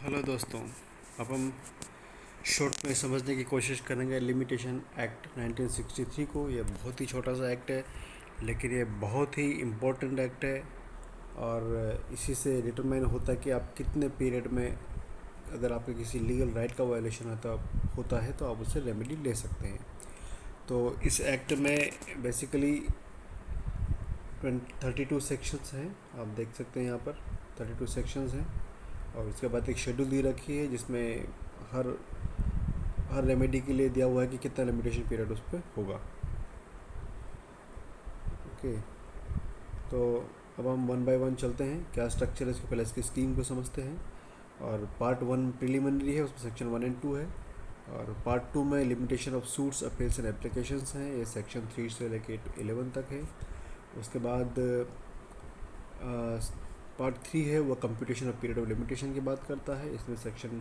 Hello दोस्तों। अब हम शॉर्ट में समझने की कोशिश करेंगे लिमिटेशन एक्ट 1963 को। ये बहुत ही छोटा सा एक्ट है, लेकिन ये बहुत ही इम्पोर्टेंट एक्ट है। और इसी से डिटरमाइन होता है कि आप कितने पीरियड में, अगर आपके किसी लीगल राइट का वायलेशन होता है तो आप उससे रेमेडी ले सकते हैं। तो इस एक्ट में बेसिकली 32 सेक्शंस हैं, आप देख सकते हैं यहाँ पर 32 सेक्शंस हैं। और उसके बाद एक शेड्यूल दी रखी है जिसमें हर हर रेमेडी के लिए दिया हुआ है कि कितना लिमिटेशन पीरियड उस पर होगा। ओके, तो अब हम वन बाय वन चलते हैं। क्या स्ट्रक्चर है इसके, पहले इसकी स्कीम को समझते हैं। और पार्ट 1 प्रीलिमिनरी है, उसमें सेक्शन 1 एंड 2 है। और पार्ट 2 में limitation of suits, appeals and applications हैं, ये सेक्शन 3 से लेके 11 तक है। उसके बाद पार्ट 3 है, वो computation of period of limitation की बात करता है, इसमें सेक्शन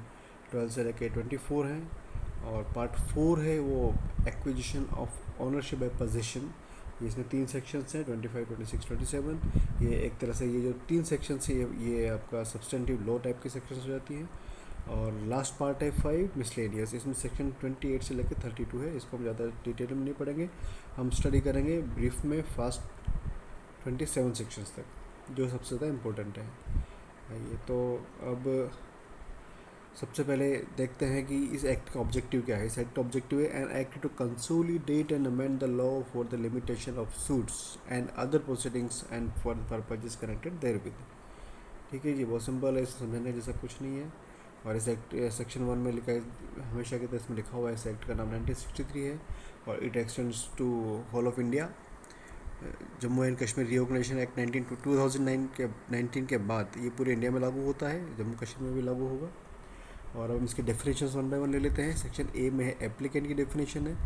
12 से लेके 24 हैं। और पार्ट 4 है वो acquisition of ownership by possession, इसमें 3 सेक्शंस हैं, 25, 26, 27। ये एक तरह से ये जो 3 सेक्शंस है ये आपका सब्सटेंटिव लॉ टाइप के सेक्शंस हो जाती हैं। और लास्ट पार्ट है 5 मिसलेनियस, इसमें सेक्शन 28 से लेकर 32 है। इसको हम ज़्यादा डिटेल में नहीं पढ़ेंगे, हम स्टडी करेंगे ब्रीफ में फास्ट 27 सेक्शंस तक, जो सबसे ज़्यादा इम्पोर्टेंट है। ये तो अब सबसे पहले देखते हैं कि इस एक्ट का ऑब्जेक्टिव क्या है। इस एक्ट का ऑब्जेक्टिव है an act to consolidate and amend the law for the limitation of suits and other proceedings and for purposes connected therewith. ठीक है जी, बहुत सिंपल है, इसमें समझने जैसा कुछ नहीं है। और इस एक्ट सेक्शन 1 में लिखा है, हमेशा की तरह इसमें लिखा हुआ है, इस एक्ट का नाम 1963 है। और it extends to whole of India. Jammu and Kashmir reorganisation act 2009 के 19 के बाद ये पूरे इंडिया में लागू होता है, जम्मू कश्मीर में भी लागू होगा। और अब इसके डेफिनेशन वन बाय वन ले लेते हैं। सेक्शन ए में है एप्लीकेंट की डेफिनेशन है,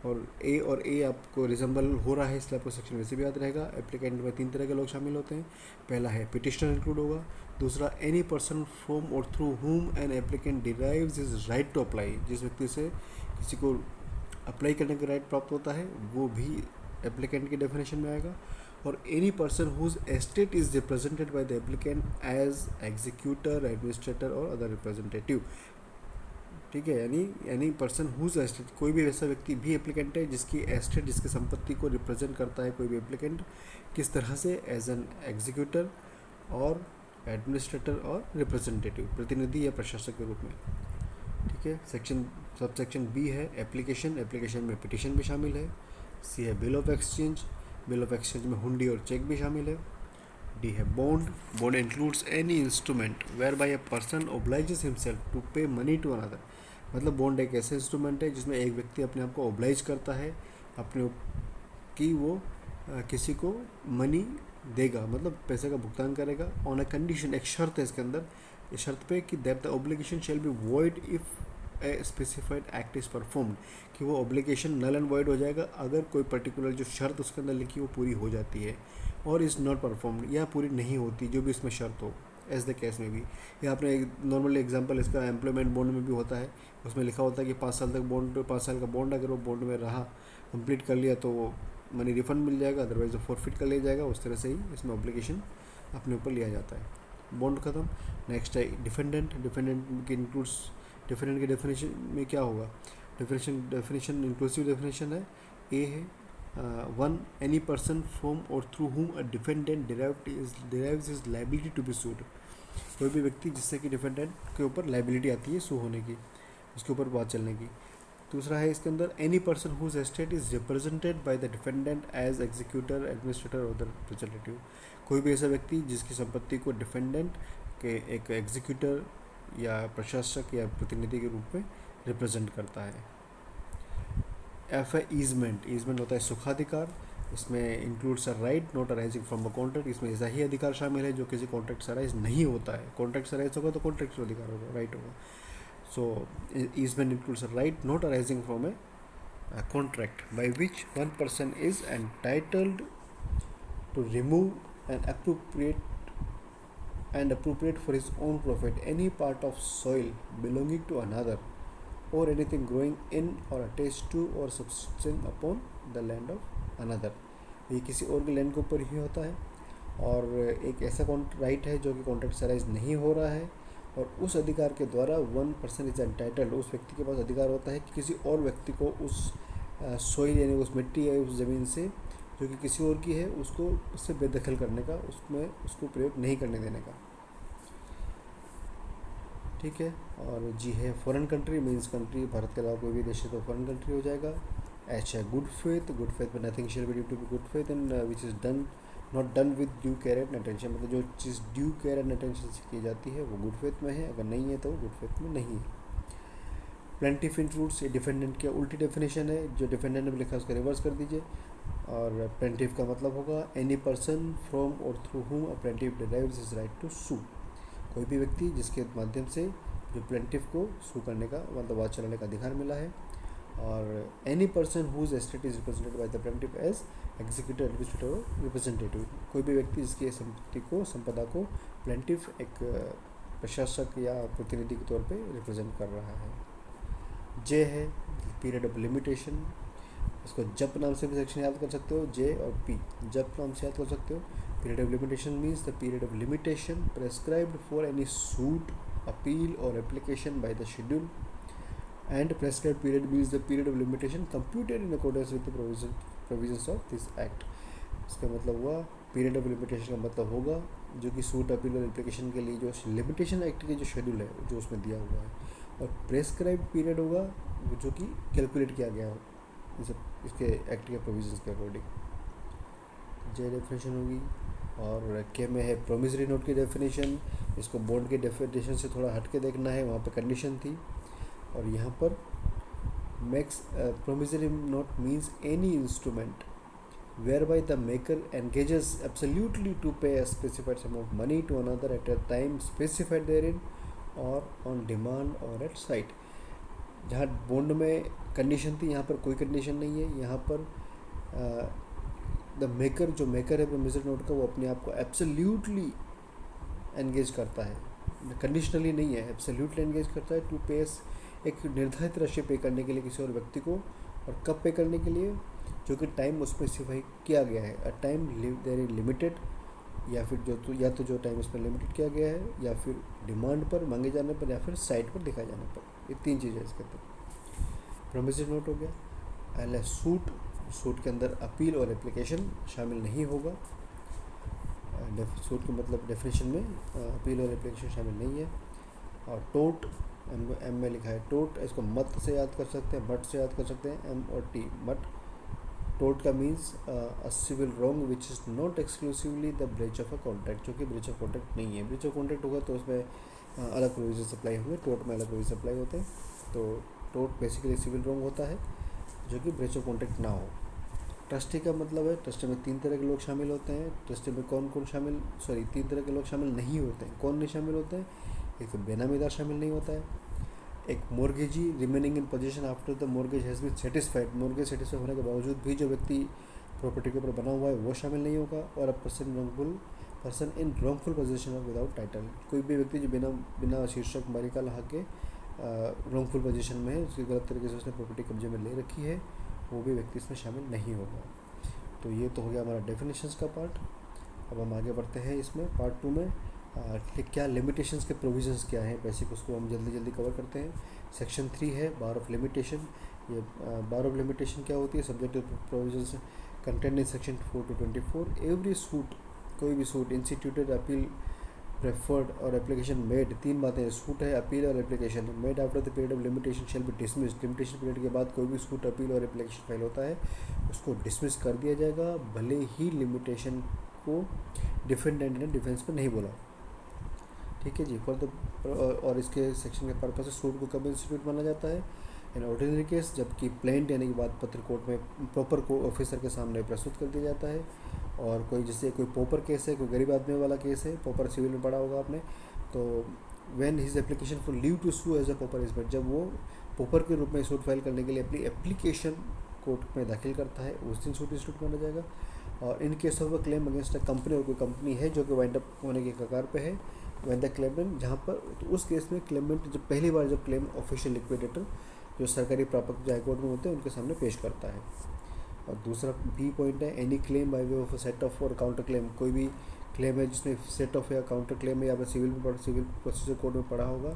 और ए आपको रिजेंबल हो रहा है इसलिए आपको सेक्शन वैसे भी याद रहेगा। एप्लीकेंट में 3 तरह के लोग शामिल होते हैं। पहला है पिटिशनर इंक्लूड होगा। दूसरा एनी पर्सन फ्रॉम और through whom an applicant derives his right to apply, जिस व्यक्ति से किसी को अप्लाई करने का राइट प्राप्त होता है वो भी एप्लीकेंट की डेफिनेशन में आएगा। और any person whose estate is represented by the applicant as executor, administrator और अदर रिप्रेजेंटेटिव। ठीक है, यानी एनी पर्सन हुज एस्टेट, कोई भी ऐसा व्यक्ति भी एप्लीकेंट है जिसकी एस्टेट, जिसकी संपत्ति को रिप्रेजेंट करता है कोई भी एप्लीकेंट, किस तरह से, एज एन एग्जीक्यूटर और एडमिनिस्ट्रेटर और रिप्रेजेंटेटिव, प्रतिनिधि या प्रशासक के रूप में। ठीक है, सब सेक्शन बी है एप्लीकेशन। एप्लीकेशन में पिटिशन भी शामिल है। सी है bill of exchange. Bill of exchange में हुंडी और चेक भी शामिल है। डी है bond. Bond includes any instrument whereby a person obliges himself to pay money to another. मतलब बॉन्ड एक ऐसा इंस्ट्रूमेंट है जिसमें एक व्यक्ति अपने आप को ओब्लाइज करता है अपने कि वो किसी को मनी देगा, मतलब पैसे का भुगतान करेगा ऑन अ कंडीशन। एक शर्त है इसके अंदर, इस शर्त पे कि that the obligation shall be void if a specified act is performed, कि वो ऑब्लिगेशन नल एंड वॉइड हो जाएगा अगर कोई पर्टिकुलर जो शर्त उसके अंदर लिखी वो पूरी हो जाती है, और इज़ नॉट परफॉर्म्ड, या पूरी नहीं होती, जो भी इसमें शर्त हो, एज द केस में भी। या आपने एक नॉर्मली एग्जांपल इसका एम्प्लॉयमेंट बॉन्ड में भी होता है, उसमें लिखा होता है कि 5 साल तक बॉन्ड, 5 साल का बॉन्ड अगर वो बॉन्ड में रहा, कंप्लीट कर लिया तो वो मनी रिफंड मिल जाएगा, अदरवाइज वो फॉरफिट कर लिया जाएगा। उस तरह से ही इसमें ऑब्लिगेशन अपने ऊपर लिया जाता है। बॉन्ड खत्म। नेक्स्ट है डिफेंडेंट। डिफेंडेंट की इंक्लूड्स, डिफेंडेंट के डेफिनेशन में क्या होगा, डेफिनेशन इंक्लूसिव डेफिनेशन है। ए है 1 एनी पर्सन फ्रॉम और through whom a defendant derives his liability to be sued. कोई भी व्यक्ति जिससे कि डिफेंडेंट के ऊपर लाइबिलिटी आती है सू होने की, उसके ऊपर बात चलने की। दूसरा है इसके अंदर any person whose estate is represented by the defendant as executor, administrator और अदर रिप्रेजेंटेटिव। कोई भी ऐसा व्यक्ति जिसकी संपत्ति को डिफेंडेंट के एक एग्जीक्यूटर या प्रशासक या प्रतिनिधि के रूप में रिप्रेजेंट करता है। एफ है ईजमेंट। ईजमेंट होता है सुखाधिकार। इसमें includes a right not arising from a contract. इसमें ऐसा ही अधिकार शामिल है जो किसी कॉन्ट्रैक्ट से अराइज नहीं होता है। कॉन्ट्रैक्ट से अराइज होगा तो कॉन्ट्रैक्ट अधिकार होगा, राइट होगा। So, easement includes a right not arising from a contract by which one person is entitled to remove and appropriate for his own profit any part of soil belonging to another or anything growing in or attached to or subsisting upon the land of another। ये किसी और के land के ऊपर ही होता है। और एक ऐसा राइट है जो कि कॉन्ट्रैक्ट से अराइज नहीं हो रहा है और उस अधिकार के द्वारा 1% इज एंटाइटल्ड, उस व्यक्ति के पास अधिकार होता है कि किसी और व्यक्ति को उस सोइल यानी उस मिट्टी या उस ज़मीन से जो कि किसी और की है उसको उससे बेदखल करने का, उसमें उसको प्रयोग नहीं करने देने का। ठीक है। और जी है foreign country means country, Bharat के अलावा कोई भी देश है तो फॉरेन कंट्री हो जाएगा। एच है गुड फेथ, गुड फेथ में nothing shall be due to be good faith and which is done not done with due care and attention, मतलब जो चीज़ ड्यू केयर एंड अटेंशन से की जाती है वो गुड फेथ में है, अगर नहीं है तो वो गुड फेथ में नहीं है। प्लेंटिफ इन फ्रूट्स, ये डिफेंडेंट की उल्टी डेफिनेशन है, जो डिफेंडेंट ने लिखा है उसको रिवर्स कर दीजिए। और प्लेंटिफ का मतलब होगा एनी पर्सन फ्रॉम और through whom a plaintiff derives his right to sue, कोई भी व्यक्ति जिसके माध्यम से जो प्लेंटिफ को सू करने का मतलब आवाज़ चलाने का अधिकार मिला है। और any person whose estate is represented by the plaintiff as executive administrative representative, कोई भी व्यक्ति जिसकी संपत्ति को संपदा को प्लेंटिफ एक प्रशासक या प्रतिनिधि के तौर पे रिप्रेजेंट कर रहा है। जे है पीरियड ऑफ लिमिटेशन, इसको जप नाम से भी सेक्शन याद कर सकते हो, जे और पी जप नाम से याद कर सकते हो। Period of limitation means the period of limitation prescribed for any suit appeal or application by the schedule, and prescribed period means the period of limitation computed in accordance with the provisions of this act. इसका मतलब हुआ period of limitation का मतलब होगा जो कि suit appeal or application के लिए जो लिमिटेशन एक्ट के जो शेड्यूल है जो उसमें दिया हुआ है, और प्रेस्क्राइब्ड पीरियड होगा जो कि कैलकुलेट किया गया हो इसके एक्ट के प्रोविजंस के अकॉर्डिंग। जे डेफिनेशन होगी। और के में है प्रोमिसरी नोट की डेफिनेशन, इसको बॉन्ड के डेफिनेशन से थोड़ा हट के देखना है, वहाँ पे कंडीशन थी। और यहाँ पर max promissory note means any instrument whereby the maker engages absolutely to pay a specified sum of money to another at a time specified therein or on demand or at sight। जहाँ bond में condition थी यहाँ पर कोई condition नहीं है। यहाँ पर द मेकर, जो मेकर है प्रोमिसरी नोट का, वो अपने आप को एब्सोल्यूटली एंगेज करता है, कंडीशनली नहीं है, एब्सोल्यूटली एंगेज करता है टू पे एक निर्धारित राशि पे करने के लिए किसी और व्यक्ति को, और कब पे करने के लिए, जो कि टाइम उस पर स्पेसिफाई किया गया है। A time there is limited, या फिर या तो जो टाइम उस पर लिमिटेड किया गया है, या फिर डिमांड पर मांगे जाने पर, या फिर साइट पर दिखाए जाने पर, ये तीन चीज़ें इसके अंदर। प्रोमिसरी नोट हो गया। पहले सूट, सूट के अंदर अपील और एप्लीकेशन शामिल नहीं होगा। सूट के मतलब डेफिनेशन में अपील और एप्लीकेशन शामिल नहीं है। और टोट, एम में लिखा है टोट, इसको मत से याद कर सकते हैं, मट से याद कर सकते हैं, एम और टी, मट। टोट का means a civil wrong which is not exclusively the breach of a contract, जो कि ब्रीच ऑफ कॉन्ट्रैक्ट नहीं है। ब्रीच ऑफ कॉन्ट्रैक्ट होगा तो उसमें अलग प्रोविजन अप्लाई होंगे, टोट में अलग प्रोविजन अप्लाई होते हैं। तो टोट बेसिकली सिविल रॉन्ग होता है जो कि ब्रीच ऑफ कॉन्ट्रैक्ट ना हो। ट्रस्टी का मतलब है, ट्रस्टी में तीन तरह के लोग शामिल होते हैं। ट्रस्टी में कौन कौन शामिल, तीन तरह के लोग शामिल नहीं होते हैं। कौन नहीं शामिल होते हैं? एक तो बेनामीदार शामिल नहीं होता है, एक mortgagee remaining in position after the mortgage has been satisfied, mortgage satisfy होने के बावजूद भी जो व्यक्ति प्रॉपर्टी के ऊपर बना हुआ है वो शामिल नहीं होगा। और a person in wrongful position of without title, कोई भी व्यक्ति जो बिना शीर्षक मालिका लहा के रॉन्गफुल पोजीशन में है, उसकी गलत तरीके से उसने प्रॉपर्टी कब्जे में ले रखी है, वो भी व्यक्ति इसमें शामिल नहीं होगा। तो ये तो हो गया हमारा डेफिनेशंस का पार्ट। अब हम आगे बढ़ते हैं इसमें पार्ट 2 में कि क्या लिमिटेशंस के प्रोविजंस क्या हैं, बेसिक उसको हम जल्दी कवर करते हैं। सेक्शन 3 है बार ऑफ लिमिटेशन। ये बार ऑफ लिमिटेशन क्या होती है? Subject provisions content in section 4 to 24। Every suit, कोई भी सूट, इंस्टीट्यूटेड, अपील, प्रेफर्ड और एप्लीकेशन मेड, तीन बातें हैं, सूट है, appeal or application. Made after the period of limitation shall be dismissed, limitation period के बाद कोई भी suit, appeal or application file होता है उसको डिसमिस कर दिया जाएगा, भले ही लिमिटेशन को डिफेंडेंट ने डिफेंस पर नहीं बोला। ठीक है जी। फॉर द और इसके सेक्शन के पर्पज से सूट को कब इंस्टीट्यूट माना जाता है? इन ऑर्डिनरी केस, जबकि प्लेंट यानी कि बात पत्र कोर्ट में प्रॉपर कोर्ट ऑफिसर के सामने प्रस्तुत कर दिया जाता है। और कोई जैसे कोई पॉपर केस है, कोई गरीब आदमी वाला केस है, पॉपर सिविल में पढ़ा होगा आपने, तो when his application for leave to sue as a pauper is made, जब वो पॉपर के रूप में सूट फाइल करने के लिए अपनी एप्लीकेशन कोर्ट में दाखिल करता है, उस दिन सूट इंस्टीट्यूट माना जाएगा। और इन case of a claim against a company, और कोई कंपनी है जो कि वाइंड अप होने के कगार पे है, when the claimant, जहाँ पर तो उस केस में क्लेमेंट जब पहली बार जब क्लेम ऑफिशियल लिक्विडेटर जो सरकारी प्रापक जो हाईकोर्ट में होते हैं उनके सामने पेश करता है। और दूसरा बी पॉइंट है any claim by way of a set of और काउंटर क्लेम, कोई भी क्लेम है जिसमें सेट ऑफ या काउंटर क्लेम है, या फिर सिविल प्रोसीजर कोड में पढ़ा होगा,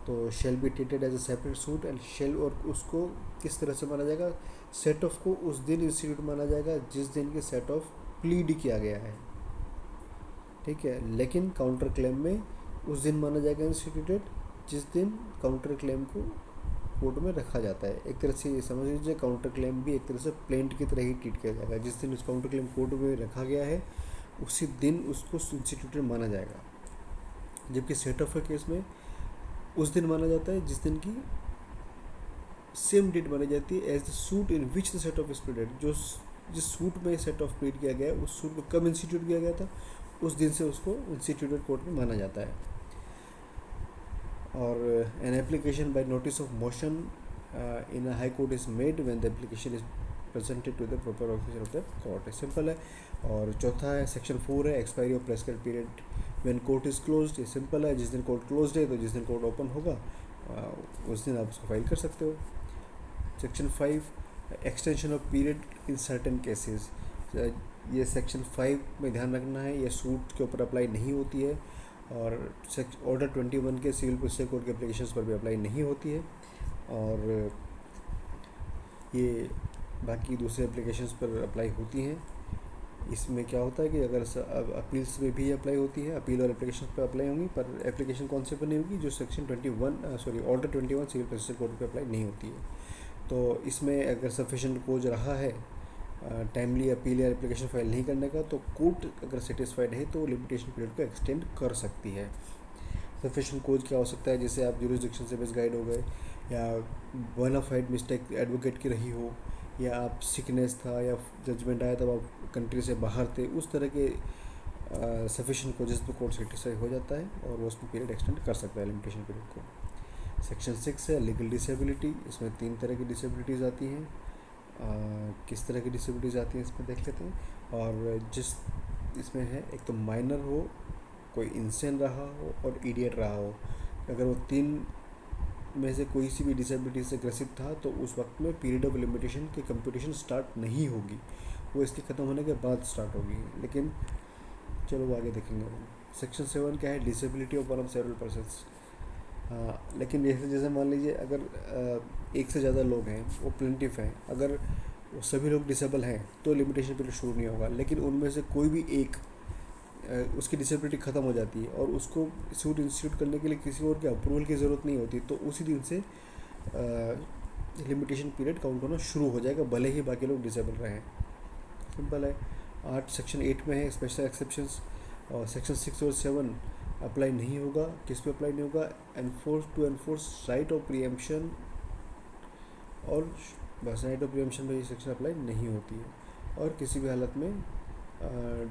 तो shall be treated as a separate suit and shall, और उसको किस तरह से माना जाएगा, सेट ऑफ को उस दिन इंस्टीट्यूट माना जाएगा जिस दिन के सेट ऑफ प्लीड किया गया है, ठीक है। लेकिन काउंटर क्लेम में उस दिन माना जाएगा इंस्टीट्यूटेड जिस दिन काउंटर क्लेम को कोर्ट में रखा जाता है। एक तरह से ये समझ लीजिए काउंटर क्लेम भी एक तरह से प्लेंट की तरह ही ट्रीट किया जाएगा, जिस दिन उस काउंटर क्लेम कोर्ट में रखा गया है उसी दिन उसको इंस्टीट्यूटेड माना जाएगा। जबकि सेट ऑफ के केस में उस दिन माना जाता है जिस दिन की सेम डेट मानी जाती है as the suit in which the set off splitted, जो जिस सूट में सेट ऑफ प्लीड किया गया है उस सूट को कब इंस्टीट्यूट किया गया था उस दिन से उसको इंस्टीट्यूटेड कोर्ट में माना जाता है। और an application by notice of motion in a high court is made when the application is presented to the proper officer of the court, simple है। और चौथा है सेक्शन 4 है expiry of prescribe period when court is closed, ये simple है, जिस दिन court closed है तो जिस दिन कोर्ट ओपन होगा उस दिन आप उसको फाइल कर सकते हो। Section 5 extension of period in certain cases, ये सेक्शन 5 में ध्यान रखना है, ये सूट के ऊपर अप्लाई नहीं होती है और ऑर्डर 21 के सिविल प्रोसीजर कोड के एप्लीकेशंस पर भी अप्लाई नहीं होती है, और ये बाकी दूसरे एप्लीकेशंस पर अप्लाई होती हैं। इसमें क्या होता है कि अगर अपील्स में भी अप्लाई होती है, अपील और एप्लीकेशन पर अप्लाई होंगी, पर एप्लीकेशन कौन से पर नहीं होगी, जो section 21 order 21 civil procedure code पर अप्लाई नहीं होती है। तो इसमें अगर सफिशेंट कोज रहा है टाइमली अपील या एप्लीकेशन फाइल नहीं करने का, तो कोर्ट अगर सेटिस्फाइड है तो लिमिटेशन पीरियड को एक्सटेंड कर सकती है। सफिशेंट कोज क्या हो सकता है, जैसे आप जुरिसडिक्शन से मिसगाइड हो गए, या बोनाफाइड मिस्टेक एडवोकेट की रही हो, या आप सिकनेस था या जजमेंट आया तब आप कंट्री से बाहर थे, उस तरह के सफिशेंट कोजेस पर कोर्ट सेटिस्फाई हो जाता है और वो उसमें पीरियड एक्सटेंड कर सकता है लिमिटेशन पीरियड को। सेक्शन 6 है लीगल डिसेबिलिटी, इसमें 3 तरह की डिसेबिलिटीज़ आती हैं। किस तरह की डिसेबिलिटीज़ आती हैं इसमें देख लेते हैं। और जिस इसमें है, एक तो माइनर हो, कोई इंसेन रहा हो और इडियट रहा हो, अगर वो 3 में से कोई सी भी डिसेबिलिटी से ग्रसित था तो उस वक्त में पीरियड ऑफ लिमिटेशन की कंप्यूटेशन स्टार्ट नहीं होगी, वो इसके ख़त्म होने के बाद स्टार्ट होगी। लेकिन चलो वो आगे देखेंगे। सेक्शन 7 क्या है, disability of one of several persons. लेकिन जैसे मान लीजिए अगर एक से ज़्यादा लोग हैं, वो प्लेंटिफ हैं, अगर वो सभी लोग डिसेबल हैं तो लिमिटेशन पीरियड शुरू नहीं होगा। लेकिन उनमें से कोई भी एक उसकी डिसेबिलिटी ख़त्म हो जाती है और उसको सूट इंस्टीट्यूट करने के लिए किसी और के अप्रूवल की ज़रूरत नहीं होती, तो उसी दिन से लिमिटेशन पीरियड काउंट होना शुरू हो जाएगा, भले ही बाकी लोग डिसेबल रहें। सिंपल है। 8 सेक्शन 8 में है स्पेशल एक्सेप्शंस, और सेक्शन 6 और 7 अप्लाई नहीं होगा। किस पे अप्लाई नहीं होगा, एनफोर्स राइट ऑफ प्रीएम्पशन, और बस राइट ऑफ प्रीएम्पशन में ये सेक्शन अप्लाई नहीं होती है। और किसी भी हालत में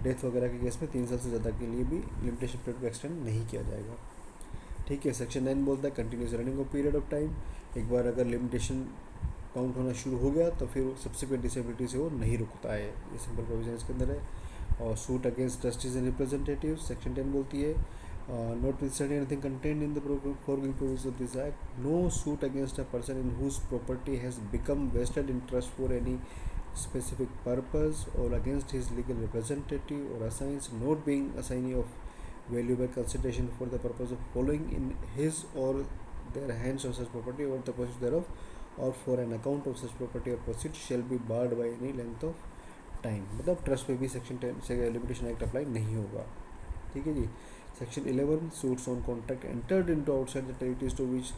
डेथ वगैरह के केस में 3 साल से ज़्यादा के लिए भी लिमिटेशन पीरियड को एक्सटेंड नहीं किया जाएगा, ठीक है। सेक्शन 9 बोलता है continuous running of period of time, एक बार अगर लिमिटेशन काउंट होना शुरू हो गया तो फिर सब्सिक्वेंट डिसेबिलिटी से वो नहीं रुकता है, ये सिंपल प्रोविजन इसके अंदर है। और suit against trustees and representative, section 10 बोलती है notwithstanding anything contained in the foregoing provisions of this act, no suit against a person in whose property has become vested in trust for any specific purpose, or against his legal representative or assigns not being assignee of valuable consideration for the purpose of following in his or their hands on such property or the purchase thereof, or for an account of such property or proceeds shall be barred by any length of time। मतलब trust पे भी section 10 से limitation act apply नहीं होगा, ठीक है जी। Section 11 suits on contract entered into outside the territories to which,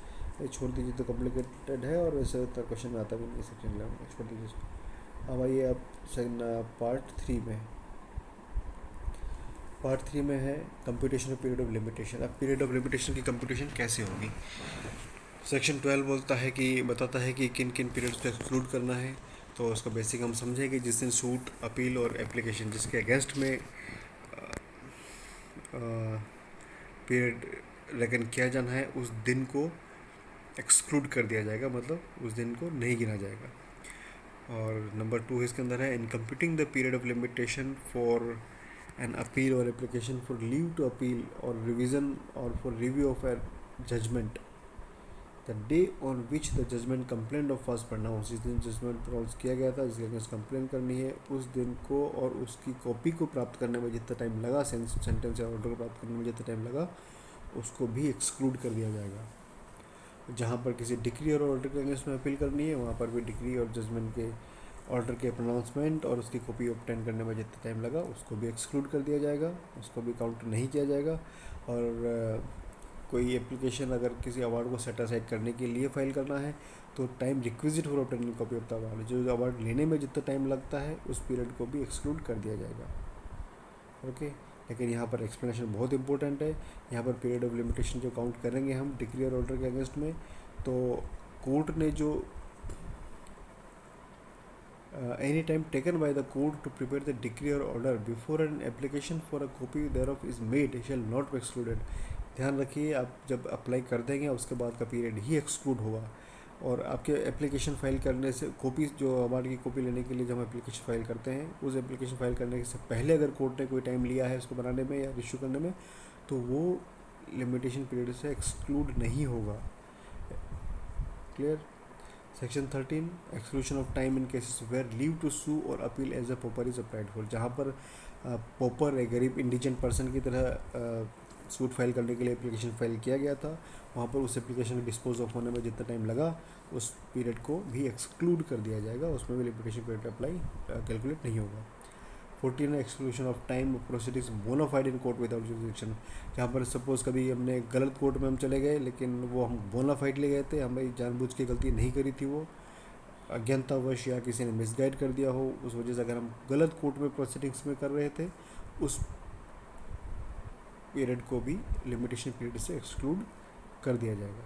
छोड़ दीजिए तो कॉम्प्लिकेटेड है और वैसे तो क्वेश्चन में आता भी नहीं सेक्शन 11, छोड़ दीजिए। अब आइए आप पार्ट 3 में। पार्ट 3 में है computation of period of limitation. अब पीरियड ऑफ लिमिटेशन की कंप्यूटेशन कैसे होगी। सेक्शन 12 बोलता है कि बताता है कि किन किन पीरियड्स को एक्सक्लूड करना है। तो उसका बेसिक हम समझेंगे, जिस दिन सूट, अपील और एप्लीकेशन जिसके अगेंस्ट में पीरियड रेकन किया जाना है उस दिन को एक्सक्लूड कर दिया जाएगा, मतलब उस दिन को नहीं गिना जाएगा। और नंबर 2 इसके अंदर है in computing the period of limitation for an appeal or application for leave to appeal or revision or for review of a judgment, the day on which the judgment complaint of first pronounce, जिस दिन judgement pronounce किया गया था, जिसके against complain करनी है, उस दिन को और उसकी कॉपी को प्राप्त करने में जितना टाइम लगा, सेंटेंस या ऑर्डर को प्राप्त करने में जितना टाइम लगा, उसको भी एक्सक्लूड कर दिया जाएगा। जहाँ पर किसी डिक्री और ऑर्डर के अगेंस्ट में अपील करनी है, वहाँ पर भी डिक्री और जजमेंट के ऑर्डर के प्रोनाउंसमेंट और उसकी कॉपी ऑब्टेन करने में जितना टाइम लगा, उसको भी एक्सक्लूड कर दिया जाएगा, उसको भी काउंट नहीं किया जाएगा। और कोई एप्लीकेशन अगर किसी अवार्ड को सेट असाइड करने के लिए फाइल करना है, तो time requisite for obtaining copy of the award, जो अवार्ड लेने में जितना टाइम लगता है उस पीरियड को भी एक्सक्लूड कर दिया जाएगा। ओके, लेकिन यहाँ पर एक्सप्लेनेशन बहुत इंपॉर्टेंट है। यहाँ पर पीरियड ऑफ लिमिटेशन जो काउंट करेंगे हम डिक्री और ऑर्डर के अगेंस्ट में, तो कोर्ट ने जो any time taken by the court to prepare the decree or order before an application for a copy thereof is made shall not be excluded। ध्यान रखिए, आप जब अप्लाई कर देंगे उसके बाद का पीरियड ही एक्सक्लूड होगा। और आपके एप्लीकेशन फाइल करने से कॉपी, जो अवार्ड की कॉपी लेने के लिए जब हम एप्लीकेशन फाइल करते हैं, उस एप्लीकेशन फाइल करने से पहले अगर कोर्ट ने कोई टाइम लिया है उसको बनाने में या इशू करने में, तो वो लिमिटेशन पीरियड से एक्सक्लूड नहीं होगा। Clear. Section 13, exclusion of time in cases where leave to sue or appeal as a pauper is applied for. जहाँ पर पॉपर एक गरीब इंडिजेंट पर्सन की तरह सूट फाइल करने के लिए एप्लीकेशन फाइल किया गया था, वहाँ पर उस एप्लीकेशन के डिस्पोज ऑफ होने में जितना टाइम लगा, उस पीरियड को भी एक्सक्लूड कर दिया जाएगा, उसमें भी लिमिटेशन पीरियड अप्लाई कैलकुलेट नहीं होगा। 14 exclusion of time proceedings bona fide in court without jurisdiction. जहाँ पर सपोज कभी हमने गलत कोर्ट में हम चले गए, लेकिन वो हम बोनाफाइड ले गए थे, हमारी जानबूझ के गलती नहीं करी थी, वो अज्ञानतावश या किसी ने मिसगाइड कर दिया हो, उस वजह से अगर हम गलत कोर्ट में प्रोसीडिंग्स में कर रहे थे, उस पीरियड को भी लिमिटेशन पीरियड से एक्सक्लूड कर दिया जाएगा।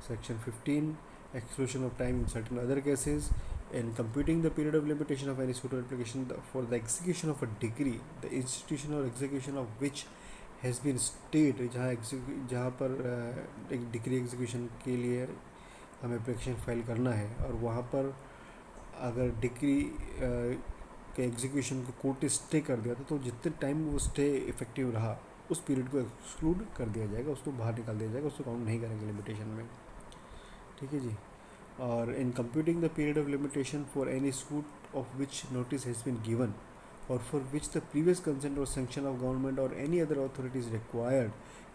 Section 15, exclusion of time in certain other cases. In computing the period of limitation of any suit or application for the execution of a decree, the institution or execution of which has been stayed, जहाँ पर एक decree execution के लिए हमें application file करना है, और वहाँ पर अगर डिक्री के एग्जीक्यूशन को कोर्ट ने स्टे कर दिया था, तो जितने टाइम वो स्टे इफेक्टिव रहा, उस पीरियड को एक्सक्लूड कर दिया जाएगा, उसको बाहर निकाल दिया जाएगा, उसको काउंट नहीं करेंगे लिमिटेशन में। ठीक है जी। और in computing the period of limitation for any suit of which notice has been given or for which the previous consent or sanction of government or any other authority is required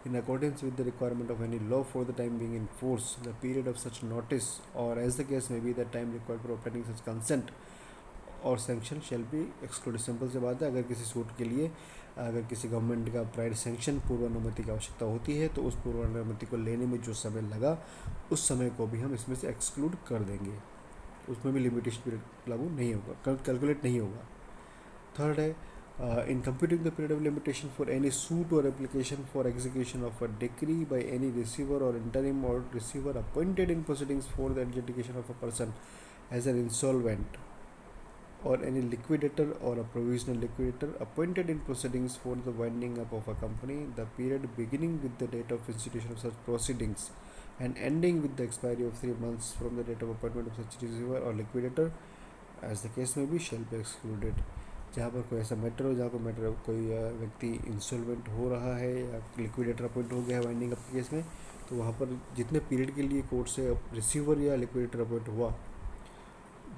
in accordance with the requirement of any law for the time being in force, the period of such notice or as the case may be the time required for obtaining such consent और sanction shell be excluded. Simple से बात है, अगर किसी suit के लिए अगर किसी गवर्नमेंट का प्रायर सेंक्शन पूर्व अनुमति की आवश्यकता होती है, तो उस पूर्व अनुमति को लेने में जो समय लगा, उस समय को भी हम इसमें से एक्सक्लूड कर देंगे, उसमें भी लिमिटेशन पीरियड लागू नहीं होगा, कैलकुलेट नहीं होगा। थर्ड है, in computing the period of limitation for any suit or application for execution of a decree by any receiver or interim or receiver appointed in proceedings for the adjudication of a person as an insolvent or any liquidator or a provisional liquidator appointed in proceedings for the winding up of a company, the period beginning with the date of institution of such proceedings and ending with the expiry of 3 months from the date of appointment of such receiver or liquidator as the case may be shall be excluded। जहाँ पर कोई ऐसा matter हो, जहाँ कोई व्यक्ति insolvent हो रहा है या लिक्विडेटर अपॉइंट हो गया है वाइंडिंग अप केस में, तो वहाँ पर जितने पीरियड के लिए कोर्ट से रिसीवर या लिक्विडेटर अपॉइंट हुआ,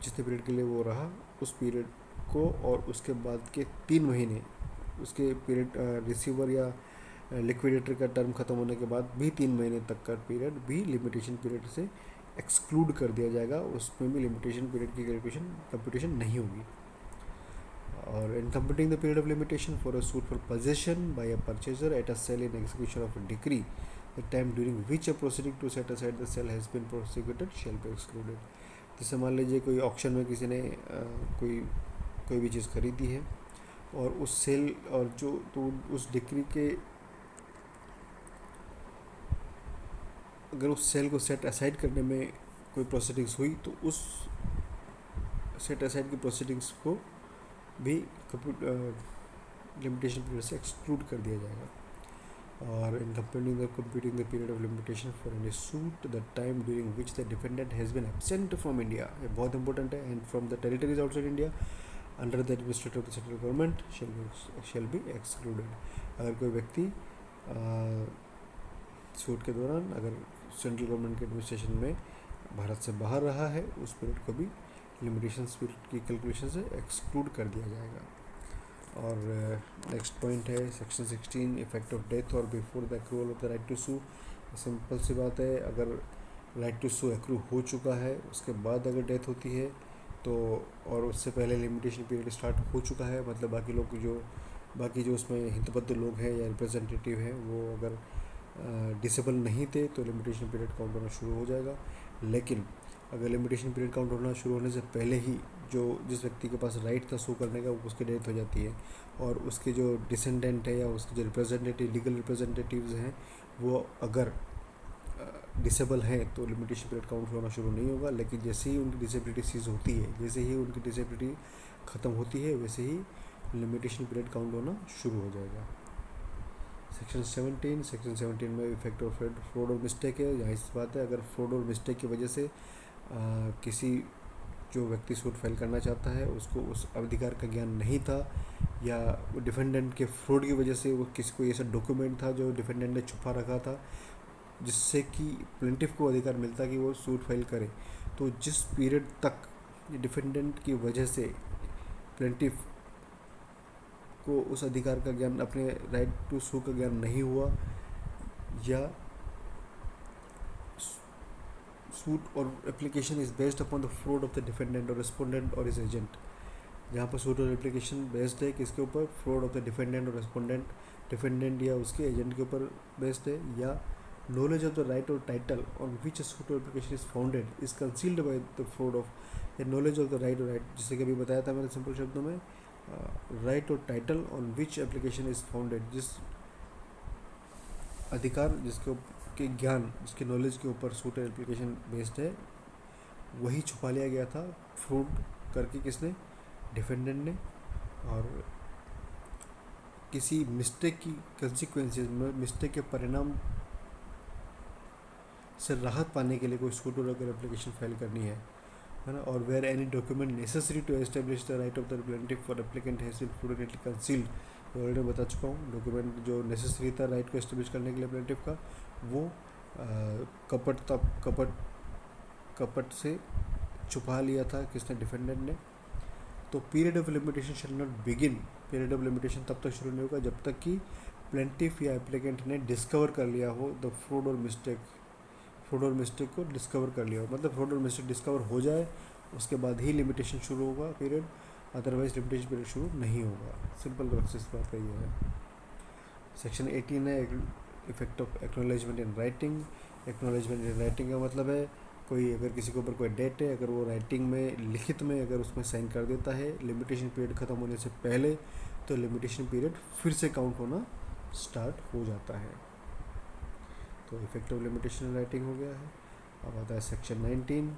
जितने पीरियड के लिए वो रहा, उस पीरियड को और उसके बाद के 3 महीने उसके पीरियड रिसीवर या लिक्विडेटर का टर्म ख़त्म होने के बाद भी 3 महीने तक का पीरियड भी लिमिटेशन पीरियड से एक्सक्लूड कर दिया जाएगा, उसमें भी लिमिटेशन पीरियड की कंप्यूटेशन नहीं होगी। और in computing the period of limitation for a suit for possession by a purchaser at a sale in execution of a decree, the time during which a proceeding to set aside the sale has been prosecuted shall be excluded। जैसे मान लीजिए कोई auction में किसी ने कोई भी चीज़ खरीदी है, और उस सेल और जो तो उस डिक्री के अगर उस सेल को सेट असाइड करने में कोई प्रोसीडिंग्स हुई, तो उस सेट असाइड की प्रोसीडिंग्स को भी लिमिटेशन पीरियड से एक्सक्लूड कर दिया जाएगा। और in computing the period of limitation for any suit, the time during which the defendant has been absent from India, ये बहुत इंपॉर्टेंट है, and from the territories outside India under the administrator of the central government shall be excluded. अगर कोई व्यक्ति suit के दौरान अगर central government के एडमिनिस्ट्रेशन में भारत से बाहर रहा है, उस पीरियड को भी लिमिटेशन पीरियड की कैलकुलेशन से एक्सक्लूड कर दिया जाएगा। और नेक्स्ट पॉइंट है section 16, effect of death or before the accrual of the right to sue. Simple सी बात है, अगर राइट टू सू एक्रू हो चुका है, उसके बाद अगर डेथ होती है तो, और उससे पहले लिमिटेशन पीरियड स्टार्ट हो चुका है, मतलब बाकी जो उसमें हितबद्ध लोग हैं या रिप्रेजेंटेटिव हैं वो अगर डिसेबल नहीं थे तो लिमिटेशन पीरियड काउंट होना शुरू हो जाएगा। लेकिन अगर लिमिटेशन पीरियड काउंट होना शुरू होने से पहले ही जिस व्यक्ति के पास राइट था सू करने का, उसकी डेथ हो जाती है और उसके जो डिसेंडेंट है या उसके जो रिप्रेजेंटेटिव लीगल रिप्रेजेंटेटिव्स हैं वो अगर डिसेबल हैं तो लिमिटेशन पीरियड काउंट होना शुरू नहीं होगा। लेकिन जैसे ही उनकी डिसेबिलिटी सीज होती है, जैसे ही उनकी डिसेबिलिटी ख़त्म होती है, वैसे ही लिमिटेशन पीरियड काउंट होना शुरू हो जाएगा। सेक्शन 17 में इफेक्ट ऑफ फ्रॉड और मिस्टेक है। यहाँ इस बात है, अगर फ्रॉड और मिस्टेक की वजह से किसी जो व्यक्ति सूट फाइल करना चाहता है उसको उस अधिकार का ज्ञान नहीं था, या डिफेंडेंट के फ्रॉड की वजह से वो किसी को ऐसा डॉक्यूमेंट था जो डिफेंडेंट ने छुपा रखा था जिससे कि प्लेंटिफ को अधिकार मिलता कि वो सूट फाइल करे, तो जिस पीरियड तक डिफेंडेंट की वजह से प्लेंटिफ को उस अधिकार का ज्ञान, अपने राइट टू सू का ज्ञान नहीं हुआ, या सूट और application is based upon the fraud of the defendant और रिस्पोंडेंट और इज एजेंट। जहाँ पर सूट और एप्लीकेशन बेस्ड है किसके ऊपर, फ्रॉड ऑफ द डिफेंडेंट और रिस्पोंडेंट, डिफेंडेंट या उसके एजेंट के ऊपर बेस्ड है, या नॉलेज ऑफ द राइट और टाइटल ऑन विच सूट और application is founded is concealed by the fraud of, knowledge of the right और राइट, जिससे कि अभी बताया था मैंने सिंपल शब्दों में, राइट और title on which application is founded, जिस अधिकार के ज्ञान, जिसके नॉलेज के ऊपर सूट और एप्लीकेशन बेस्ड है, वही छुपा लिया गया था फ्रॉड करके किसने, डिफेंडेंट ने। और किसी मिस्टेक की कंसिक्वेंसेस में, मिस्टेक के परिणाम से राहत पाने के लिए कोई सूट और अगर एप्लीकेशन फाइल करनी है ना, और where any document necessary to establish the right of the plaintiff for applicant has been prudently concealed, already बता चुका हूँ, डॉक्यूमेंट जो नेसेसरी था राइट को एस्टेब्लिश करने के लिए प्लेंटिफ का, वो कपट से छुपा लिया था किसने, डिफेंडेंट ने। तो period of limitation shall not begin, period of limitation तब तक शुरू नहीं होगा जब तक कि प्लेंटिफ या एप्लीकेंट ने डिस्कवर कर लिया हो द फ्रॉड और मिस्टेक को डिस्कवर कर लिया हो, मतलब फ्रॉड और मिस्टेक डिस्कवर हो जाए उसके बाद ही लिमिटेशन शुरू होगा पीरियड, अदरवाइज लिमिटेशन पीरियड शुरू नहीं होगा। सिंपल प्रोसेस बात का ये है। सेक्शन 18 है effect of acknowledgement in writing. Acknowledgement in writing का मतलब है कोई अगर किसी के ऊपर कोई डेट है, अगर वो राइटिंग में, लिखित में अगर उसमें साइन कर देता है लिमिटेशन पीरियड ख़त्म होने से पहले, तो लिमिटेशन पीरियड फिर से काउंट होना स्टार्ट हो जाता है। तो effect of limitation in writing हो गया है। अब आता है section 19,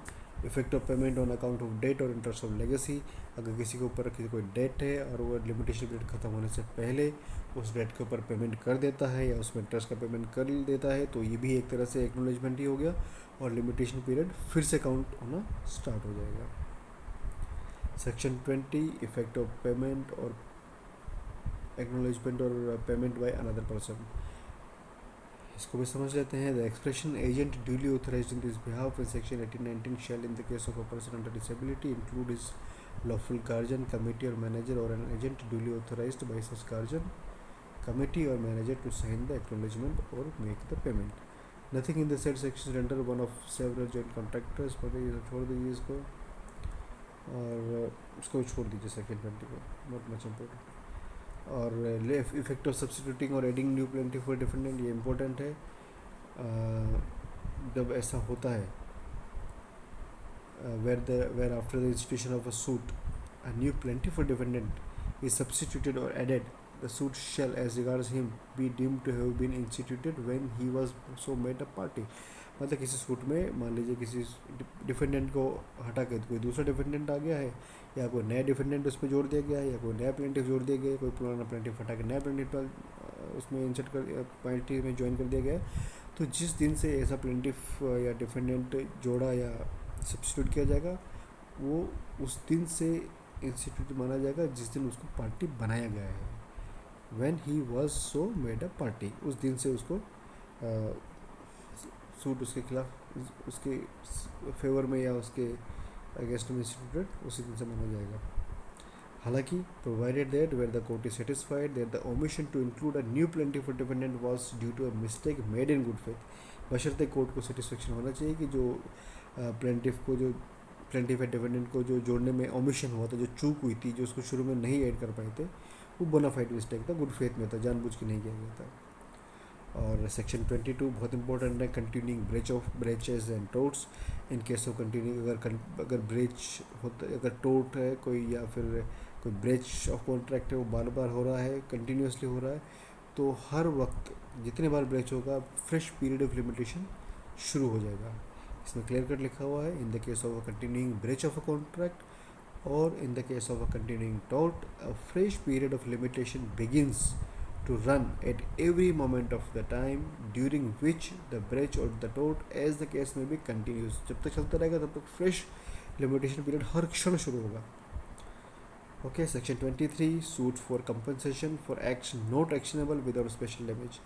effect of payment on account of debt और इंटरेस्ट ऑफ लेगेसी। अगर किसी के ऊपर कोई डेट है और वो लिमिटेशन पीरियड ख़त्म होने से पहले उस डेट के ऊपर पेमेंट कर देता है या उसमें इंटरेस्ट का पेमेंट कर देता है, तो ये भी एक तरह से एक्नॉलेजमेंट ही हो गया और लिमिटेशन पीरियड फिर से काउंट होना स्टार्ट हो जाएगा। Section 20, effect of payment or acknowledgement or payment by another person. इसको भी समझ लेते हैं। The expression agent duly authorised in this behalf in section 18-19 shall in the case of a person under disability include his lawful guardian, committee or manager or an agent duly authorised by such guardian, committee or manager to sign the acknowledgement or make the payment. Nothing in the said section under one of several joint contractors, पर ये छोड़ दीजिए इसको और इसको छोड़ दीजिए section 20 को, नॉट मच इम्पोर्टेंट। और effect of substituting or adding new plaintiff for defendant, ये इम्पोर्टेंट है। जब ऐसा होता है where after the institution of a suit a new plaintiff for defendant is substituted or added, the suit shall as regards him be deemed to have been instituted when he was so made a party। मतलब किसी suit में मान लीजिए किसी defendant को हटा के कोई दूसरा डिफेंडेंट आ गया है, या कोई नया डिफेंडेंट उसमें जोड़ दिया गया है, या कोई नया प्लेंटिफ जोड़ दिया गया है, कोई पुराना प्लेंटिफ हटा के नया प्लेंटिफ उसमें इंसर्ट कर पार्टी में ज्वाइन कर दिया गया है, तो जिस दिन से ऐसा प्लेंटिफ या डिफेंडेंट जोड़ा या सब्स्टिट्यूट किया जाएगा वो उस दिन से इंस्टीट्यूट माना जाएगा जिस दिन उसको पार्टी बनाया गया है। when he was so made a party, उस दिन से उसको सूट उसके खिलाफ उसके फेवर में या उसके अगेंस्ट में इंस्टीट्यूटेड उसी दिन से माना जाएगा। हालांकि provided that where the court is satisfied that the omission to include a new plaintiff for defendant was due to a mistake made in good faith, बशर्ते कोर्ट को सेटिस्फेक्शन होना चाहिए कि जो प्लेंटिफ या डिफेंडेंट को जो जोड़ने में ओमिशन हुआ था, जो चूक हुई थी, जो उसको शुरू में नहीं ऐड कर पाए थे, वो बोनाफाइड मिस्टेक था, गुड फेथ में था, जानबूझ के नहीं किया गया था। और सेक्शन 22 बहुत इंपॉर्टेंट है, continuing breach of breaches and torts. In case of continuing अगर ब्रेच होता है, अगर टोट है कोई या फिर कोई ब्रेच ऑफ कॉन्ट्रैक्ट है, वो बार बार हो रहा है, कंटिन्यूसली हो रहा है, तो हर वक्त जितने बार ब्रेच होगा फ्रेश पीरियड ऑफ लिमिटेशन शुरू हो जाएगा। इसमें क्लियर कट लिखा हुआ है, in the case of a continuing breach of a contract और in the case of a continuing tort, a fresh period of limitation begins to run at every moment of the time during which the breach or the tort, as the case may be, continues। जब तक चलता रहेगा तब तक fresh limitation period हर क्षण शुरू होगा। Okay, section 23 suit for compensation for acts not actionable without special damage.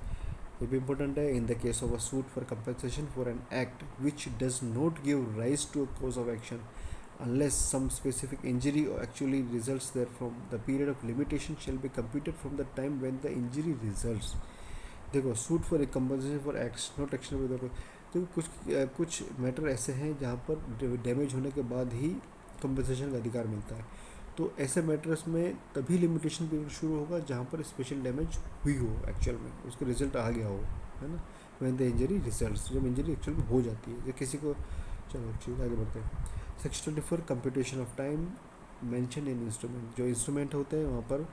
ये भी इंपॉर्टेंट है, in the case of a suit for compensation for an act which does not give rise to a cause of action unless some specific injury or actually results therefrom, the period of limitation shall be computed from the time when the injury results। देखो, suit for a compensation for acts not action with, तो कुछ matter ऐसे हैं जहाँ पर damage होने के बाद ही कंपनसेशन का अधिकार मिलता है, तो ऐसे मैटर्स में तभी लिमिटेशन पीरियड शुरू होगा जहाँ पर स्पेशल डैमेज हुई हो, एक्चुअल में उसका रिजल्ट आ गया हो, है ना, व्हेन द इंजरी रिजल्ट्स, जब इंजरी एक्चुअल में हो जाती है, जब किसी को। चलो ठीक, आगे बढ़ते हैं। Section 24 computation of time mention in instrument. जो इंस्ट्रूमेंट होते हैं वहाँ पर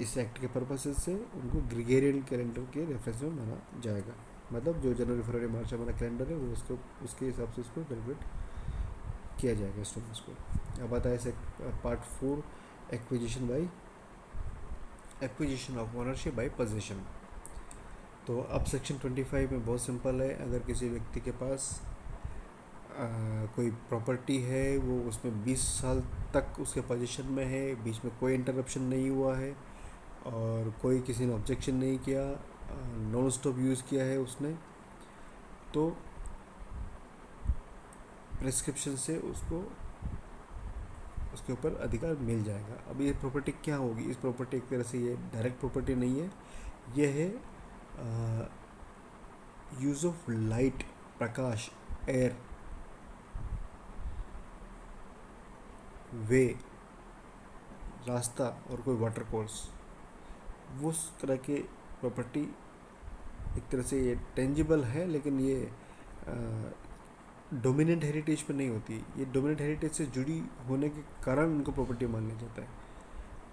इस एक्ट के पर्पसेस से उनको ग्रेगोरियन कैलेंडर के रेफरेंस में माना जाएगा, मतलब जो जनवरी फरवरी मार्च हमारा कैलेंडर है वो उसके हिसाब से उसको कैलकुलेट किया जाएगा इंस्ट्रूमेंट्स को। अब आता है part 4, acquisition of ownership by possession. तो अब सेक्शन 25 में बहुत सिंपल है, अगर किसी व्यक्ति के पास कोई प्रॉपर्टी है, वो उसमें 20 साल तक उसके पोजीशन में है, बीच में कोई इंटरप्शन नहीं हुआ है और कोई किसी ने ऑब्जेक्शन नहीं किया, नॉन स्टॉप यूज़ किया है उसने, तो प्रिस्क्रिप्शन से उसको उसके ऊपर अधिकार मिल जाएगा। अब ये प्रॉपर्टी क्या होगी? इस प्रॉपर्टी एक तरह से ये डायरेक्ट प्रॉपर्टी नहीं है, ये है यूज़ ऑफ लाइट, प्रकाश, एयर, वे, रास्ता और कोई वाटर कोर्स, वो उस तरह के प्रॉपर्टी एक तरह से ये टेंजिबल है, लेकिन ये डोमिनेंट हेरिटेज पर नहीं होती, ये डोमिनेंट हेरिटेज से जुड़ी होने के कारण उनको प्रॉपर्टी मान लिया जाता है।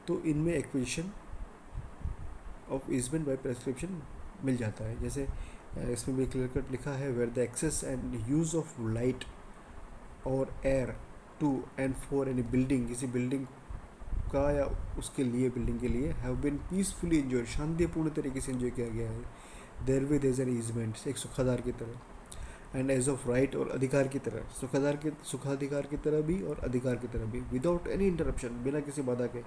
तो इनमें acquisition of easement by prescription मिल जाता है। जैसे इसमें भी क्लियर कट लिखा है, where the access and use of light or air to and for any building, किसी बिल्डिंग का या उसके लिए, बिल्डिंग के लिए, हैव बीन पीसफुली एंजॉय, शांतिपूर्ण तरीके से एंजॉय किया गया है, therewith as an easement, एक सुखाधार की तरह, एंड एज ऑफ राइट, और अधिकार की तरह, सुखाधिकार की तरह भी और अधिकार की तरह भी, विदाउट एनी इंटरप्शन, बिना किसी बाधा के,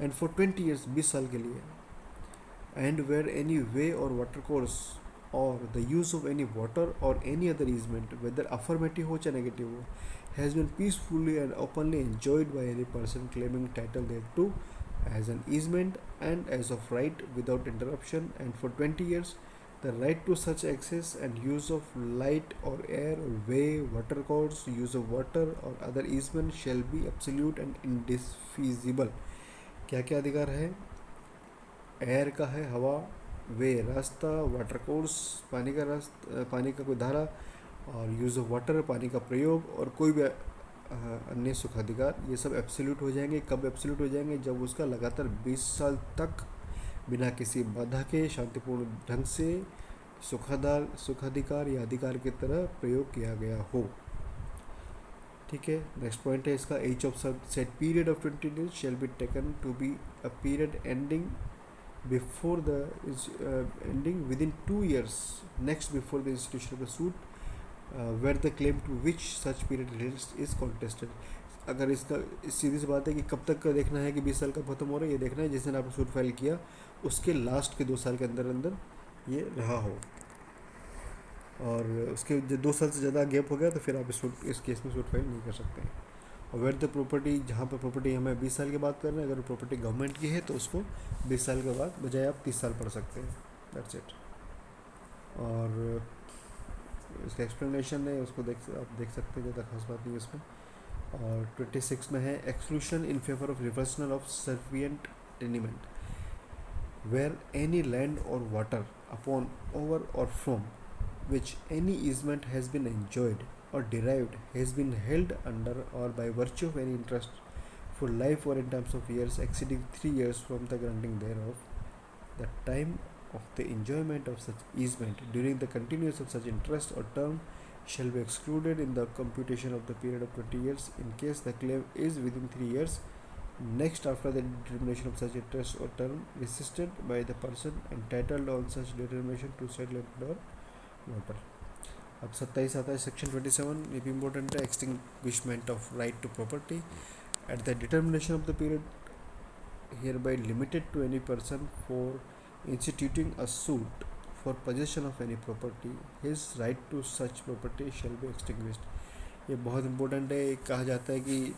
एंड फॉर 20 ईयर्स, 20 साल के लिए, and where any way or water course और the use of any water or any other easement, whether affirmative हो चाहे नेगेटिव हो, has been peacefully and openly enjoyed by any person claiming title thereto as an easement and as of right without interruption, and for 20 years the right to such access and use of light or air or way, water course, use of water or other easement shall be absolute and indefeasible। क्या क्या अधिकार है? Air का है, हवा, वे रास्ता, water course पानी का रास्ता, पानी का कोई धारा, और यूज़ ऑफ वाटर पानी का प्रयोग, और कोई भी अन्य सुखाधिकार, ये सब एब्सोल्यूट हो जाएंगे। कब एब्सोल्यूट हो जाएंगे? जब उसका लगातार 20 साल तक बिना किसी बाधा के शांतिपूर्ण ढंग से सुखाधिकार या अधिकार की तरह प्रयोग किया गया हो। ठीक है, नेक्स्ट पॉइंट है इसका, each of set period of 20 days shall be taken to be a period ending before the ending within 2 years next before the institution of the suit where the claim to which such period relates is contested। अगर इसका सीधी सी बात है कि कब तक का देखना है कि 20 साल का खत्म हो रहा है, ये देखना है जिस दिन आपने सूट फाइल किया उसके लास्ट के 2 साल के अंदर अंदर ये रहा हो। और उसके 2 साल से ज़्यादा गैप हो गया तो फिर आप इस केस में सूट फाइल नहीं कर सकते हैं। और वेयर द प्रॉपर्टी, जहाँ पर प्रॉपर्टी हमें 20 साल की बात कर रहे हैं, अगर प्रॉपर्टी गवर्नमेंट की है तो उसको 20 साल के बाद बजाय आप 30 साल पढ़ सकते हैं। That's it. और इसका एक्सप्लेनेशन है, उसको आप देख सकते हैं, ज़्यादा खास बात नहीं है इसमें। और 26 में है exclusion in favour of reversal of servient tenement where any land or water upon, over or from which any easement has been enjoyed or derived has been held under or by virtue of any interest for life or in terms of years exceeding 3 years from the granting thereof, the time of the enjoyment of such easement during the continuance of such interest or term shall be excluded in the computation of the period of 20 years in case the claim is within 3 years next after the determination of such interest or term resisted by the person entitled on such determination to said land or water। अब 27 आता है section 27, ये भी important है। Extinguishment of right to property at the determination of the period hereby limited to any person for instituting a suit for possession of any property his right to such property shall be extinguished. ये बहुत important है। कहा जाता है कि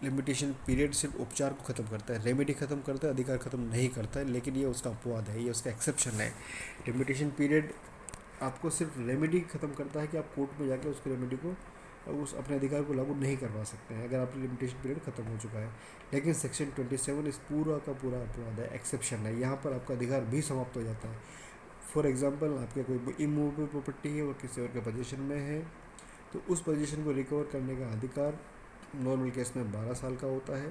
limitation period सिर्फ उपचार को ख़त्म करता है, रेमेडी ख़त्म करता है, अधिकार ख़त्म नहीं करता है, लेकिन ये उसका अपवाद है, ये उसका एक्सेप्शन है। लिमिटेशन पीरियड आपको सिर्फ रेमेडी ख़त्म करता है कि आप कोर्ट में जाके उसके रेमेडी को, उस अपने अधिकार को लागू नहीं करवा सकते हैं अगर आपकी लिमिटेशन पीरियड ख़त्म हो चुका है। लेकिन सेक्शन 27 इस पूरा का पूरा अपवाद है, एक्सेप्शन है। यहाँ पर आपका अधिकार भी समाप्त हो जाता है। फॉर एग्जाम्पल, आपके कोई इमूवेबल प्रॉपर्टी है और किसी और के पोजीशन में है, तो उस पोजीशन को रिकवर करने का अधिकार नॉर्मल केस में 12 साल का होता है।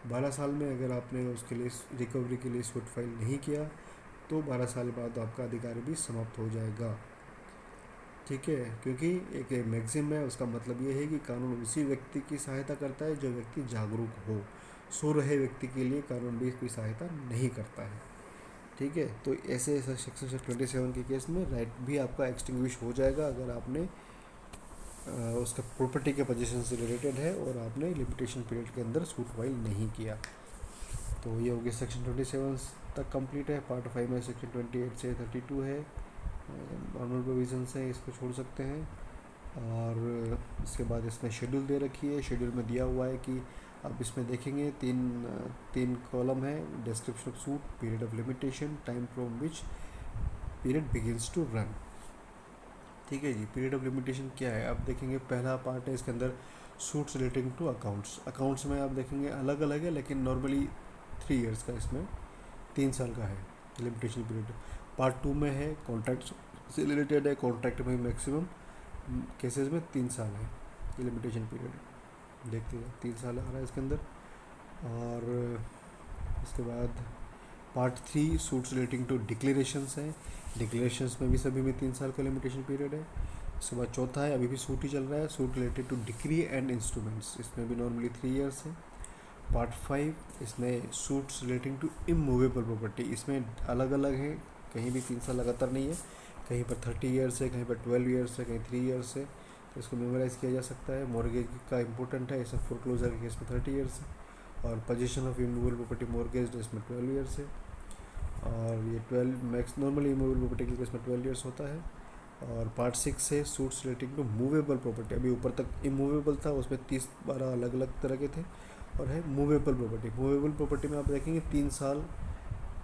12 साल में अगर आपने उसके लिए रिकवरी के लिए सूट फाइल नहीं किया तो 12 साल बाद आपका अधिकार भी समाप्त हो जाएगा। ठीक है, क्योंकि एक मैक्सिम है, उसका मतलब ये है कि कानून उसी व्यक्ति की सहायता करता है जो व्यक्ति जागरूक हो। सो रहे व्यक्ति के लिए कानून भी कोई सहायता नहीं करता है। ठीक है, तो ऐसे सेक्शन 27 के केस में राइट भी आपका एक्सटिंग्विश हो जाएगा अगर आपने उसका प्रॉपर्टी के पोजीशन से रिलेटेड है और आपने लिमिटेशन पीरियड के अंदर सूट फाइल नहीं किया। तो ये हो गया सेक्शन 27 तक कंप्लीट है। पार्ट 5 में सेक्शन 28 से 32 है, नॉर्मल प्रोविजंस हैं, इसको छोड़ सकते हैं। और इसके बाद इसमें शेड्यूल दे रखी है। शेड्यूल में दिया हुआ है कि आप इसमें देखेंगे तीन कॉलम है, description of suit, period of limitation, time from which period begins to run. ठीक है जी, पीरियड ऑफ लिमिटेशन क्या है आप देखेंगे। पहला पार्ट है इसके अंदर suits relating to accounts. Accounts में आप देखेंगे अलग अलग है, लेकिन नॉर्मली 3 इयर्स का, इसमें 3 साल का है लिमिटेशन पीरियड। पार्ट 2 में है कॉन्ट्रैक्ट से रिलेटेड है। कॉन्ट्रैक्ट में मैक्सिमम केसेस में 3 साल है ये लिमिटेशन पीरियड। देखते हैं 3 साल आ रहा है इसके अंदर। और इसके बाद part 3 suits relating to declarations हैं। डिक्लेरेशंस में भी सभी में 3 साल का लिमिटेशन पीरियड है। उसके बाद चौथा है, अभी भी सूट ही चल रहा है, suit related to decree and instruments, इसमें भी नॉर्मली 3 इयर्स है। पार्ट 5 इसमें suits relating to immovable property, इसमें अलग अलग है, कहीं भी 3 साल लगातार नहीं है, कहीं पर 30 इयर्स है, कहीं पर 12 इयर्स है, कहीं 3 इयर्स है, तो इसको मेमोराइज़ किया जा सकता है। मॉर्गेज का इंपॉर्टेंट है, इसमें फोरक्लोजर के केस में 30 इयर्स है। और possession of immovable property mortgage, इसमें 12 इयर्स है। और ये 12 मैक्स नॉर्मली इमूवेबल प्रॉपर्टी के केस में 12 इयर्स होता है। और पार्ट 6 है suits relating to movable property. अभी ऊपर तक इमूवेबल था, उसमें 12 अलग अलग तरह के थे। और है मूवेबल प्रॉपर्टी। मूवेबल प्रॉपर्टी में आप देखेंगे 3 साल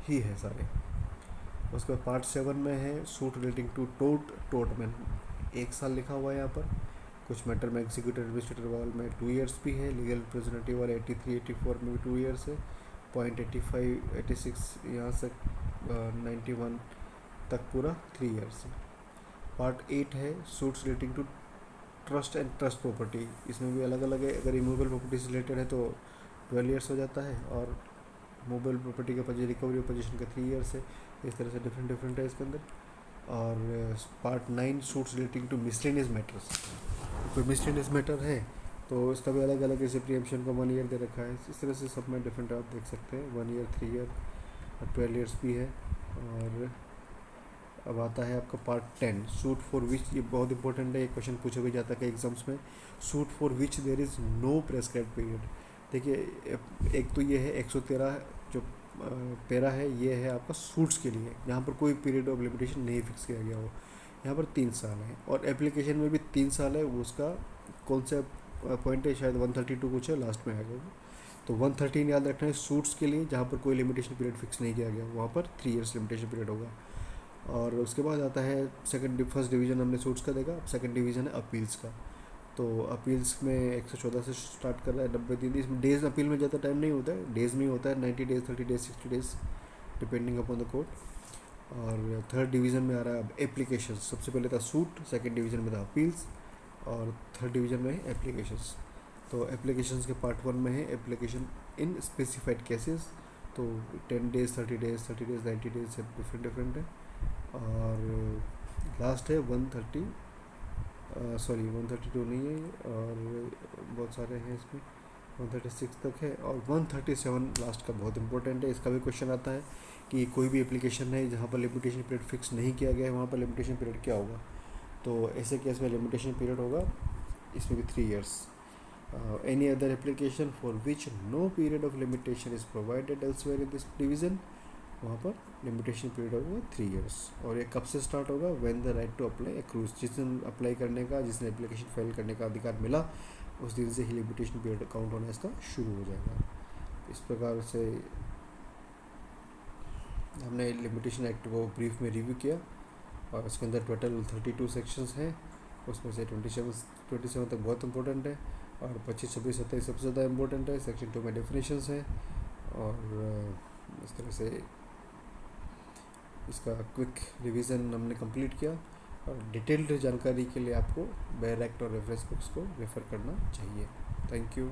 ही है सारे। उसके बाद पार्ट 7 में है सूट रिलेटिंग टू टोट में 1 साल लिखा हुआ है यहाँ पर। कुछ मैटर में एग्जीक्यूटिव एडमिनिस्ट्रेटर वाल में 2 इयर्स भी है। लीगल रिप्रेजेंटेटिव वाले 83 84 में भी 2 इयर्स है। पॉइंट 85 86 यहाँ से 91 तक पूरा 3 इयर्स है। पार्ट 8 है suits relating to trust and trust property, इसमें भी अलग अलग है। अगर इमूवेबल प्रॉपर्टी से रिलेटेड है तो 12 इयर्स हो जाता है, और मूवेबल प्रॉपर्टी का रिकवरी पोजीशन का 3 इयर्स है। इस तरह से डिफरेंट है इसके अंदर। और part 9 suits relating to miscellaneous matters, कोई मिसलेनियस मैटर है तो इसका भी अलग अलग, जैसे प्रीएम्पशन का 1 ईयर दे रखा है, इस तरह से सब में डिफरेंट आप देख सकते हैं। 1 ईयर, 3 ईयर और 12 इयर्स भी है। और अब आता है आपका पार्ट 10 सूट फॉर विच, ये बहुत इंपॉर्टेंट है, ये क्वेश्चन पूछा भी जाता है एग्जाम्स में। Suit for which there is no prescribed period. देखिए एक तो ये है 113 जो पैरा है ये है आपका सूट्स के लिए, यहाँ पर कोई पीरियड ऑफ लिमिटेशन नहीं फिक्स किया गया हो। यहाँ पर 3 साल है और एप्लीकेशन में भी 3 साल है। वो उसका कौन सा पॉइंट है, शायद 132 कुछ है, लास्ट में आएगा वो। तो 113 याद रखना है सूट्स के लिए, जहाँ पर कोई लिमिटेशन पीरियड फिक्स नहीं किया गया, वहाँ पर 3 ईयर्स लिमिटेशन पीरियड होगा। और उसके बाद आता है फर्स्ट डिवीज़न हमने सूट्स का देखा, अब सेकंड डिवीज़न है अपील्स का। तो अपील्स में 114 से स्टार्ट कर रहा है, 90 दिन। इसमें डेज़ अपील में ज़्यादा टाइम नहीं होता है, डेज़ में ही होता है, 90 days, 30 days, 60 days, depending upon the court. और थर्ड डिवीज़न में आ रहा है अब एप्लीकेशन। सबसे पहले था सूट, सेकंड डिवीज़न में था अपील्स, और थर्ड डिवीज़न में है एप्लीकेशंस। तो एप्लीकेशंस के पार्ट 1 में है एप्लीकेशन इन स्पेसिफाइड केसेस। तो 10 डेज़, 30 डेज़, 30 डेज़, 90 डेज़ से डिफरेंट डिफरेंट है। और लास्ट है 132 नहीं है, और बहुत सारे हैं इसमें, 136 तक है, और 137 लास्ट का बहुत इंपॉर्टेंट है। इसका भी क्वेश्चन आता है कि कोई भी एप्लीकेशन है जहाँ पर लिमिटेशन पीरियड फिक्स नहीं किया गया है, वहाँ पर लिमिटेशन पीरियड क्या होगा। तो ऐसे केस में लिमिटेशन पीरियड होगा इसमें भी 3 years. Any other application for which no period of limitation is provided elsewhere in this division, वहाँ पर लिमिटेशन पीरियड होगा 3 ईयर्स। और ये कब से स्टार्ट होगा, when the right to apply accrues, जिस दिन अप्लाई करने का, जिस दिन एप्लीकेशन फाइल करने का अधिकार मिला, उस दिन से ही लिमिटेशन पीरियड काउंट होना इसका शुरू हो जाएगा। इस प्रकार से हमने लिमिटेशन एक्ट को ब्रीफ में रिव्यू किया, और उसके अंदर टोटल 32 सेक्शंस हैं, उसमें से 27 तक बहुत इंपॉर्टेंट है, और 25, 26, 27 सबसे ज़्यादा इंपॉर्टेंट है। सेक्शन 2 में डेफिनेशंस हैं, और इस तरह से इसका क्विक रिवीजन हमने कंप्लीट किया। और डिटेल्ड जानकारी के लिए आपको बेयर एक्ट और रेफरेंस बुक्स को रेफ़र करना चाहिए। Thank you.